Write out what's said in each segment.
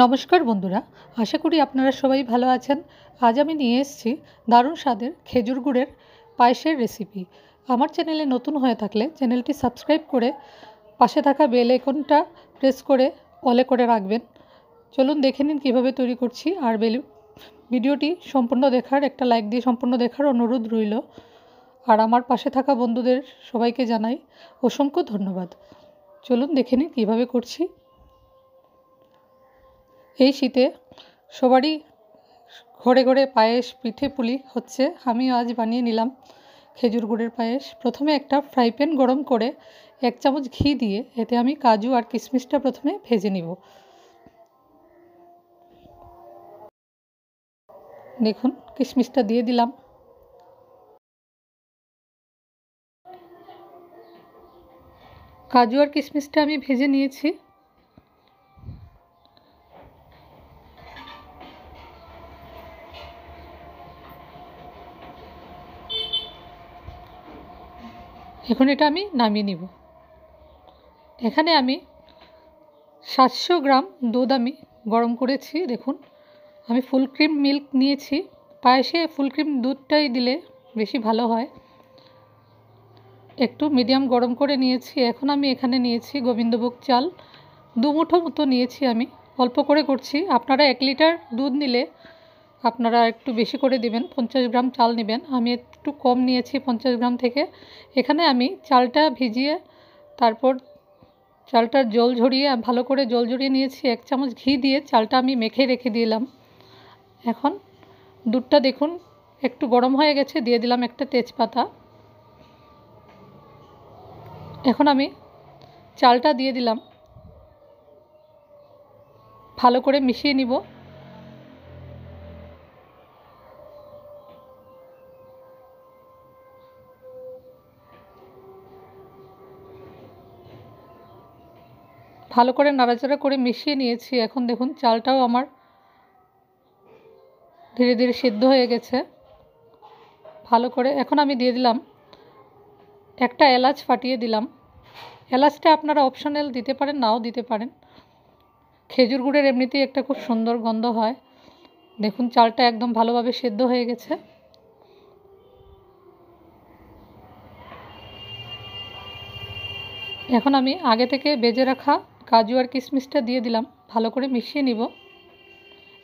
নমস্কার বন্ধুরা, আশা করি আপনারা সবাই ভালো আছেন। আজ আমি নিয়ে এসেছি দারুণ স্বাদের খেজুর গুড়ের পায়েসের রেসিপি। আমার চ্যানেলে নতুন হয়ে থাকলে চ্যানেলটি সাবস্ক্রাইব করে পাশে থাকা বেল আইকনটা প্রেস করে অলে করে রাখবেন। চলুন দেখে নিন কীভাবে তৈরি করছি। আর ভিডিওটি সম্পূর্ণ দেখার, একটা লাইক দিয়ে সম্পূর্ণ দেখার অনুরোধ রইল। আর আমার পাশে থাকা বন্ধুদের সবাইকে জানাই অসংখ্য ধন্যবাদ। চলুন দেখে নিন কীভাবে করছি। এই শীতে সবারই ঘরে ঘরে পায়েস, পিঠে পুলি হচ্ছে। আমি আজ বানিয়ে নিলাম খেজুর গুড়ের পায়েস। প্রথমে একটা ফ্রাই প্যান গরম করে 1 চামচ ঘি দিয়ে এতে আমি কাজু আর কিশমিশটা প্রথমে ভেজে নিব। দেখুন, কিশমিশটা দিয়ে দিলাম। কাজু আর কিশমিশটা আমি ভেজে নিয়েছি। এখন এটা আমি নামিয়ে নিব। এখানে আমি 700 গ্রাম দুধ আমি গরম করেছি। দেখুন, আমি ফুল ক্রিম মিল্ক নিয়েছি। পায়েসে ফুল ক্রিম দুধটাই দিলে বেশি ভালো হয়। একটু মিডিয়াম গরম করে নিয়েছি। এখন আমি এখানে নিয়েছি গোবিন্দভোগ চাল 2 মুঠো মতো নিয়েছি। আমি অল্প করে করছি। আপনারা 1 লিটার দুধ নিলে আপনারা একটু বেশি করে দিবেন, 50 গ্রাম চাল নেবেন। আমি একটু কম নিয়েছি 50 গ্রাম থেকে। এখানে আমি চালটা ভিজিয়ে তারপর চালটার জল ঝরিয়ে ভালো করে জল ঝরিয়ে নিয়েছি। 1 চামচ ঘি দিয়ে চালটা আমি মেখে রেখে দিলাম। এখন দুধটা দেখুন একটু গরম হয়ে গেছে, দিয়ে দিলাম একটা তেজপাতা। এখন আমি চালটা দিয়ে দিলাম, ভালো করে মিশিয়ে নিব। ভালো করে নাড়াচাড়া করে মিশিয়ে নিয়েছি। এখন দেখুন চালটাও আমার ধীরে ধীরে সিদ্ধ হয়ে গেছে ভালো করে। এখন আমি দিয়ে দিলাম একটা এলাচ, ফাটিয়ে দিলাম। এলাচটা আপনারা অপশনাল দিতে পারেন, নাও দিতে পারেন। খেজুর গুড়ের এমনিতেই একটা খুব সুন্দর গন্ধ হয়। দেখুন চালটা একদম ভালোভাবে সিদ্ধ হয়ে গেছে। এখন আমি আগে থেকে ভেজে রাখা কাজু আর কিশমিশটা দিয়ে দিলাম, ভালো করে মিশিয়ে নিব।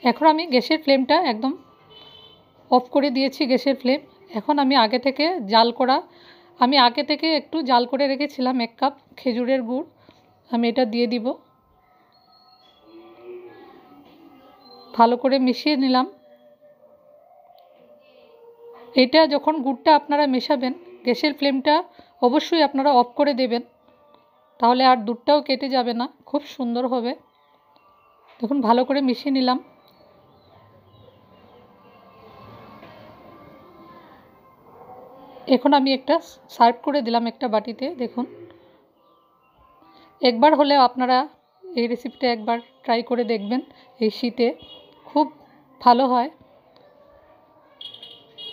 এখন আমি গ্যাসের ফ্লেমটা একদম অফ করে দিয়েছি, গ্যাসের ফ্লেম। এখন আমি আগে থেকে একটু জাল করে রেখেছিলাম 1 কাপ খেজুরের গুড়, আমি এটা দিয়ে দিব। ভালো করে মিশিয়ে নিলাম। এটা যখন গুড়টা আপনারা মেশাবেন, গ্যাসের ফ্লেমটা অবশ্যই আপনারা অফ করে দেবেন, তাহলে আর দুধটাও কেটে যাবে না, খুব সুন্দর হবে। দেখুন ভালো করে মিশিয়ে নিলাম। এখন আমি একটা সার্ভ করে দিলাম একটা বাটিতে। দেখুন, একবার হলে আপনারা এই রেসিপিটা একবার ট্রাই করে দেখবেন। এই শীতে খুব ভালো হয়,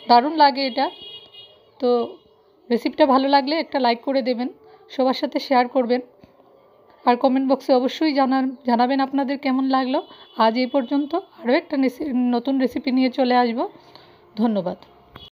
দারুণ লাগে এটা। তো রেসিপিটা ভালো লাগলে একটা লাইক করে দেবেন, সবার সাথে শেয়ার করবেন। আর কমেন্ট বক্সে অবশ্যই জানাবেন আপনাদের কেমন লাগলো। আজ এই পর্যন্ত, আরও একটা নতুন রেসিপি নিয়ে চলে আসব। ধন্যবাদ।